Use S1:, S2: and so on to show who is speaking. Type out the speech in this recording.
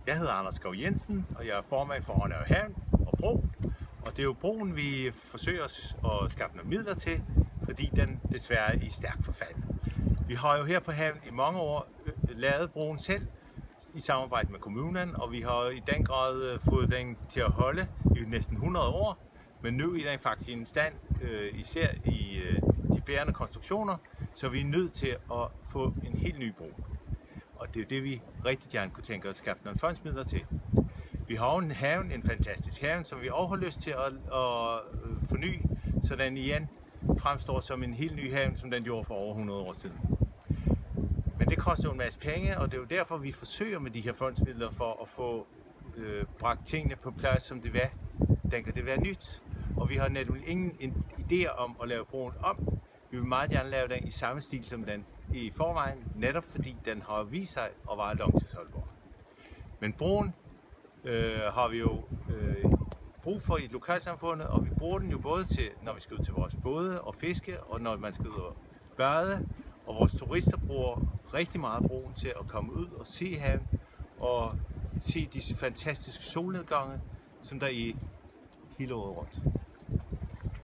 S1: Jeg hedder Anders Skov Jensen, og jeg er formand for Rønnede Havn og Bro. Og det er jo broen, vi forsøger at skaffe nogle midler til, fordi den desværre er i stærk forfald. Vi har jo her på havn i mange år lavet broen selv i samarbejde med kommunen, og vi har i den grad fået den til at holde i næsten 100 år. Men nu er den faktisk i en stand, især i de bærende konstruktioner, så vi er nødt til at få en helt ny bro. Og det er det, vi rigtig gerne kunne tænke os at skaffe nogle fondsmidler til. Vi har en havn, en fantastisk havn, som vi også har lyst til at forny, så den igen fremstår som en helt ny havn, som den gjorde for over 100 år siden. Men det koster jo en masse penge, og det er jo derfor, vi forsøger med de her fondsmidler for at få bragt tingene på plads, som det var. Den kan det være nyt, og vi har netop ingen idéer om at lave broen om. Vi vil meget gerne lave den i samme stil som den i forvejen, netop fordi den har vist sig at være langtidsholdbar. Men broen har vi jo brug for i lokalsamfundet, og vi bruger den jo både til, når vi skal ud til vores både og fiske, og når man skal ud og bade. Og vores turister bruger rigtig meget broen til at komme ud og se haven og se de fantastiske solnedgange, som der er hele året rundt.